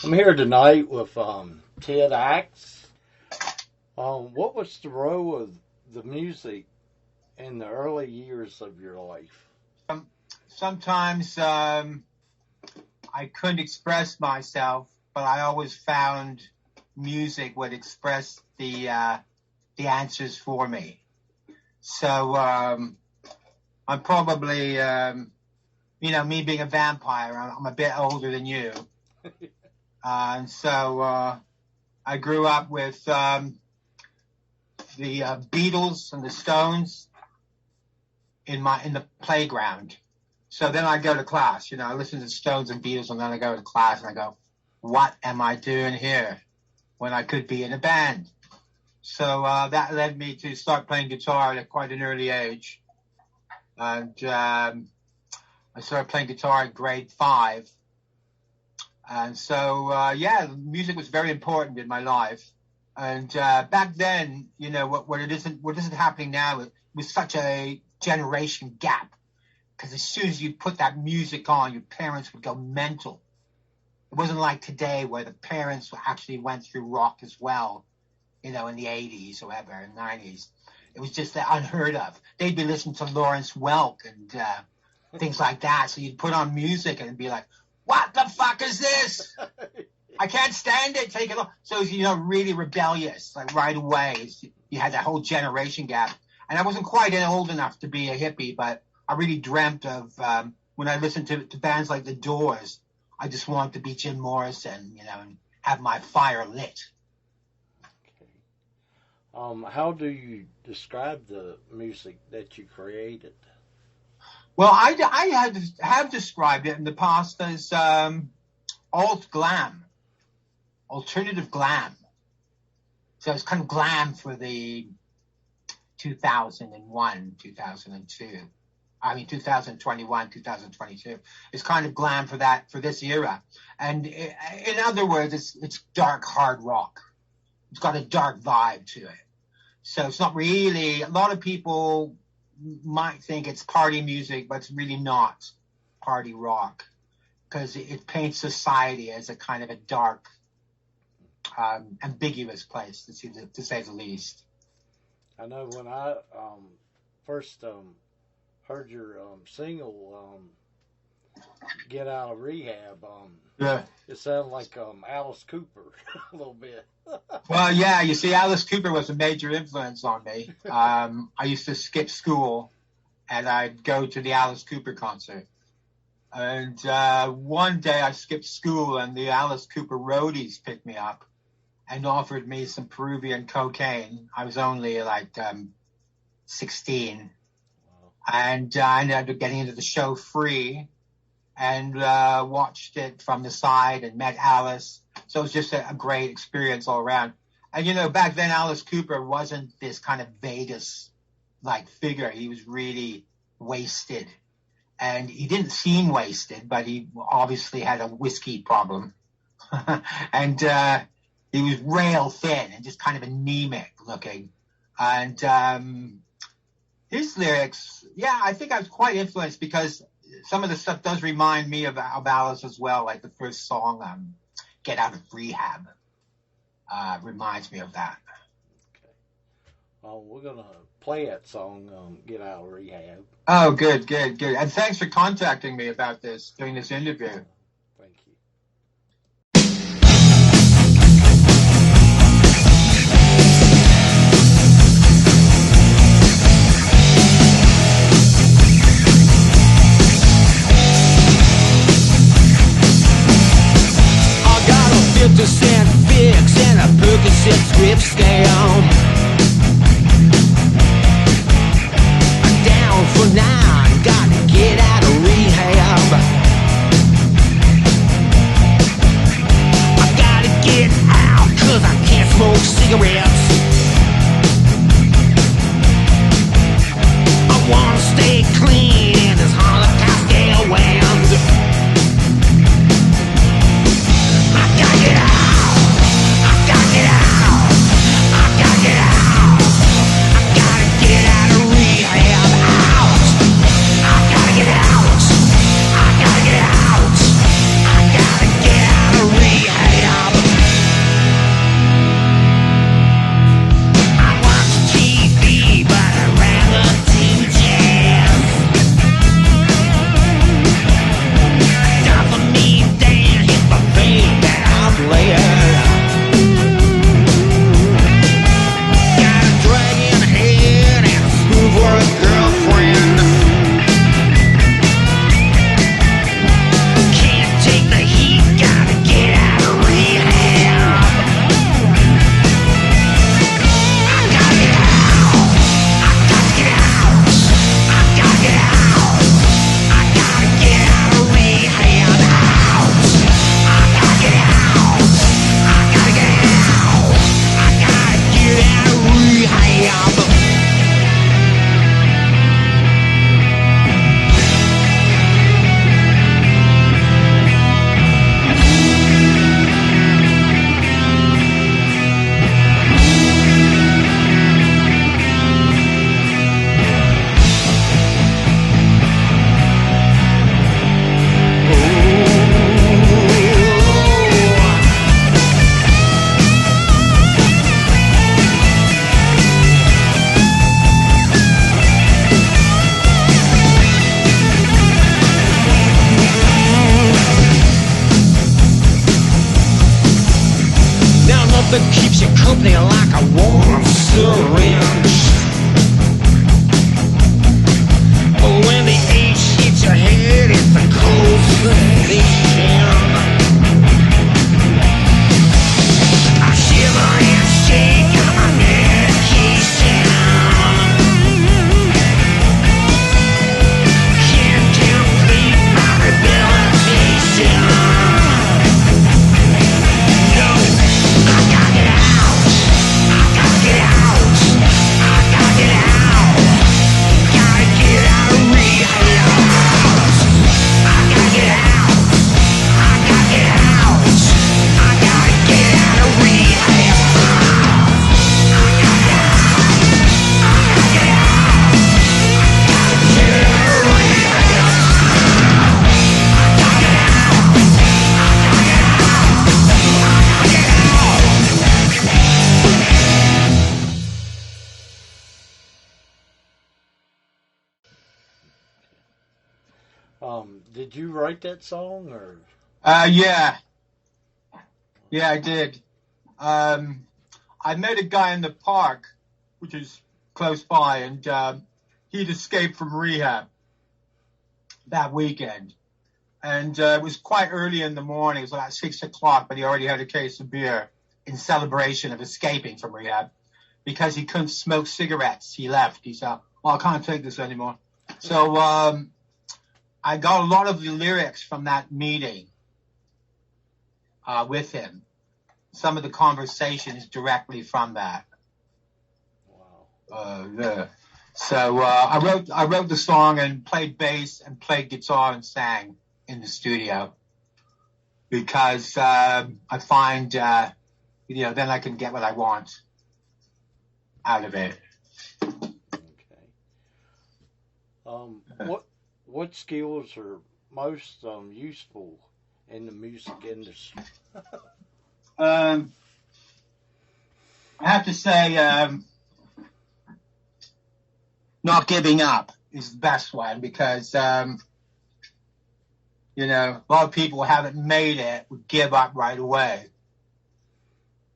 I'm here tonight with Ted Axe. What was the role of the music in the early years of your life? Sometimes I couldn't express myself, but I always found music would express the answers for me. So I'm probably, me being a vampire, I'm a bit older than you. And so I grew up with the Beatles and the Stones in the playground. So then I go to class, I listen to the Stones and Beatles, and then I go to class and I go, what am I doing here when I could be in a band? So that led me to start playing guitar at quite an early age. And I started playing guitar in grade 5. And so, music was very important in my life. And back then, what isn't happening now, it was such a generation gap. Because as soon as you put that music on, your parents would go mental. It wasn't like today where the parents actually went through rock as well, in the 80s or whatever, in the 90s. It was just unheard of. They'd be listening to Lawrence Welk and things like that. So you'd put on music and be like, what the fuck is this? I can't stand it. Take it off. So, really rebellious, like right away. You had that whole generation gap. And I wasn't quite old enough to be a hippie, but I really dreamt of, when I listened to bands like The Doors, I just wanted to be Jim Morrison, and have my fire lit. Okay. How do you describe the music that you created? Well, I have described it in the past as alt glam, alternative glam. So it's kind of glam for the 2001, 2002. 2021, 2022. It's kind of glam for this era. And in other words, it's dark hard rock. It's got a dark vibe to it. So it's not really, a lot of people might think it's party music, but it's really not party rock, because it paints society as a kind of a dark, ambiguous place, to say the least. I know when I first heard your single, Get Out of Rehab, it sounded like Alice Cooper a little bit. Well, yeah, you see, Alice Cooper was a major influence on me. I used to skip school, and I'd go to the Alice Cooper concert. And one day I skipped school, and the Alice Cooper roadies picked me up and offered me some Peruvian cocaine. I was only like 16. And I ended up getting into the show free and watched it from the side and met Alice. So it was just a great experience all around. And, back then Alice Cooper wasn't this kind of Vegas-like figure. He was really wasted. And he didn't seem wasted, but he obviously had a whiskey problem. And he was rail thin and just kind of anemic looking. And his lyrics, I think I was quite influenced, because some of the stuff does remind me of Alice as well. Like the first song, Get Out of Rehab, reminds me of that. Okay. We're going to play that song, Get Out of Rehab. Oh, good. And thanks for contacting me about this, doing this interview. Thank you. I got a 50-cent fix and a Percocet script scam. Down for 9, gotta get out of rehab. I gotta get out, 'cause I can't smoke cigarettes. I wanna stay clean in this Holocaust airwaves. I gotta get out, I gotta get out, I gotta get out, I gotta get out of rehab, out, I gotta get out, I gotta get out, I gotta get out of rehab. that keeps you company like a warm syringe. When the H hits your head, it's a cold sensation. I shiver and shake on my medication. Can't complete my rehabilitation. No, I gotta get out. I gotta get out. I gotta get out. Gotta get out of rehab. I gotta get out. I gotta get out. I gotta get out of rehab. I gotta get out. I gotta get out. Get out of rehab. I gotta get out. I gotta get out. I gotta get out. Did you write that song or? Yeah, I did. I met a guy in the park, which is close by, and he'd escaped from rehab that weekend. And it was quite early in the morning. It was about 6 o'clock, but he already had a case of beer in celebration of escaping from rehab. Because he couldn't smoke cigarettes, he left. He said, "Oh, I can't take this anymore." So I got a lot of the lyrics from that meeting with him. Some of the conversation is directly from that. Wow. Yeah. So I wrote the song and played bass and played guitar and sang in the studio because I find then I can get what I want out of it. Okay. What skills are most useful in the music industry? I have to say, not giving up is the best one because, a lot of people haven't made it, would give up right away.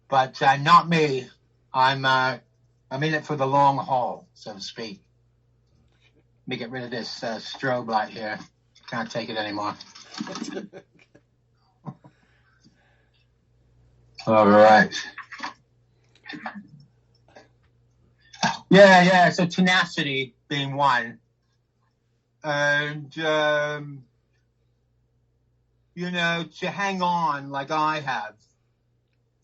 But not me. I'm in it for the long haul, so to speak. Let me get rid of this strobe light here. Can't take it anymore. All right. Yeah. So tenacity being one. And, to hang on like I have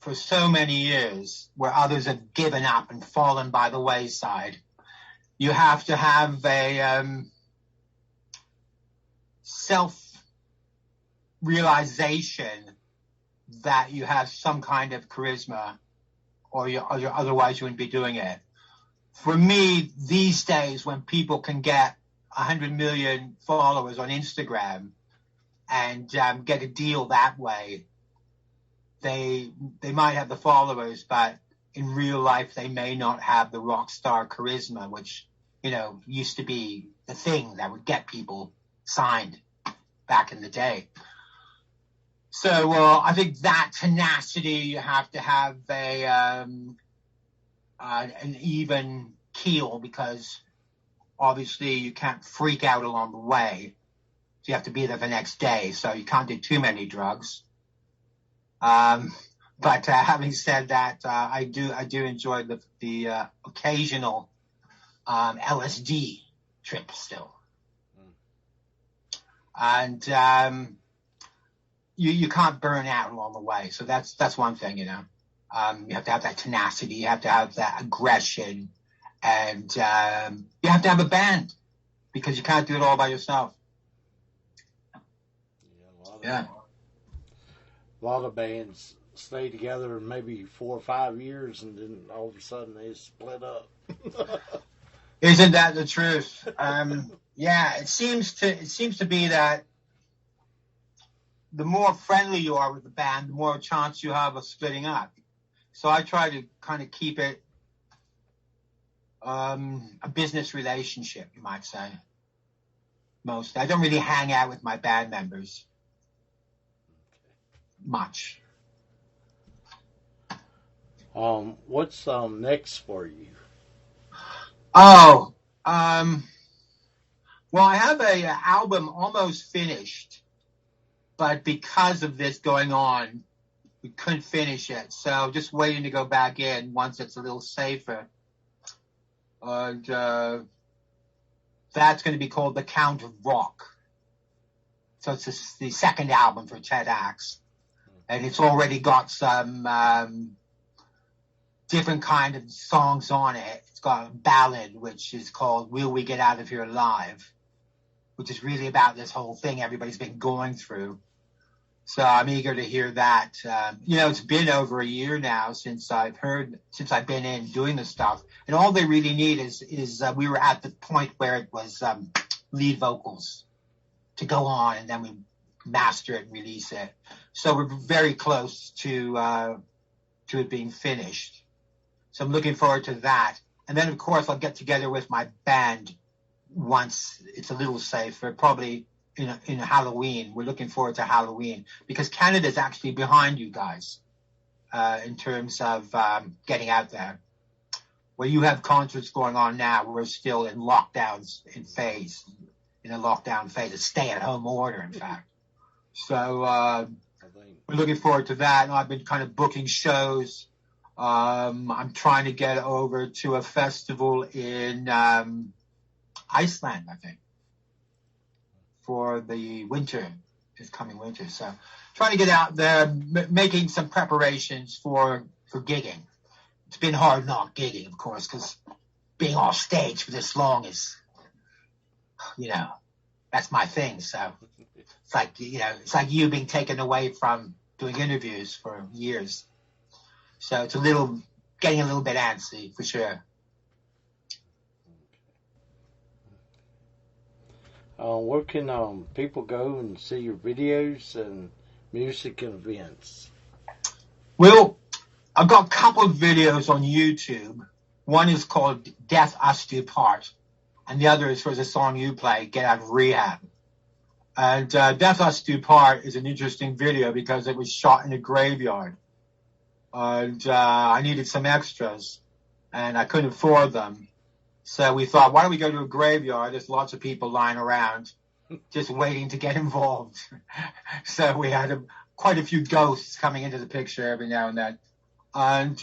for so many years where others have given up and fallen by the wayside. You have to have a self-realization that you have some kind of charisma or otherwise you wouldn't be doing it. For me, these days when people can get 100 million followers on Instagram and get a deal that way, they might have the followers, but in real life they may not have the rock star charisma, which used to be the thing that would get people signed back in the day. So I think that tenacity, you have to have an even keel because obviously you can't freak out along the way. So you have to be there the next day. So you can't do too many drugs. But having said that, I do enjoy the occasional LSD trip still. And you can't burn out along the way. So that's one thing, you have to have that tenacity, you have to have that aggression, and you have to have a band because you can't do it all by yourself. A lot of bands stay together maybe 4 or 5 years and then all of a sudden they split up. Isn't that the truth? It seems to be that the more friendly you are with the band, the more chance you have of splitting up. So I try to kind of keep it a business relationship, you might say. Mostly. I don't really hang out with my band members much. What's next for you? Oh, well, I have a album almost finished, but because of this going on, we couldn't finish it. So just waiting to go back in once it's a little safer. And that's going to be called The Count of Rock. So it's the second album for Ted Axe. And it's already got some different kind of songs on it. It's got a ballad, which is called Will We Get Out of Here Alive, which is really about this whole thing everybody's been going through. So I'm eager to hear that. It's been over a year now since I've been in doing this stuff. And all they really need is we were at the point where it was lead vocals to go on, and then we master it and release it. So we're very close to it being finished. So I'm looking forward to that. And then, of course, I'll get together with my band once it's a little safer, probably in Halloween. We're looking forward to Halloween because Canada's actually behind you guys in terms of getting out there. Where you have concerts going on now, we're still in lockdowns in a lockdown phase, a stay-at-home order, in fact. So we're looking forward to that. And I've been kind of booking shows. I'm trying to get over to a festival in Iceland, I think, for the this coming winter. So trying to get out there, making some preparations for gigging. It's been hard not gigging, of course, because being off stage for this long is, that's my thing. So it's like you being taken away from doing interviews for years. So it's getting a little bit antsy for sure. Where can people go and see your videos and music and events? Well, I've got a couple of videos on YouTube. One is called Death Us Do Part, and the other is for the song you play, Get Out of Rehab. And Death Us Do Part is an interesting video because it was shot in a graveyard. And I needed some extras, and I couldn't afford them. So we thought, why don't we go to a graveyard? There's lots of people lying around just waiting to get involved. So we had quite a few ghosts coming into the picture every now and then. And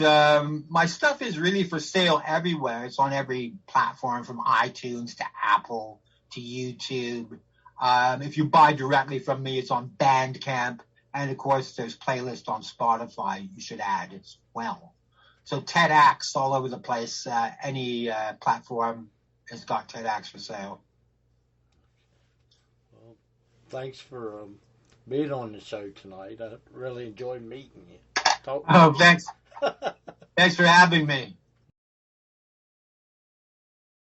my stuff is really for sale everywhere. It's on every platform from iTunes to Apple to YouTube. If you buy directly from me, it's on Bandcamp. And, of course, there's playlists on Spotify you should add as well. So Ted Axe all over the place. Any platform has got Ted Axe for sale. Well, thanks for being on the show tonight. I really enjoyed meeting you. Thanks. Thanks for having me.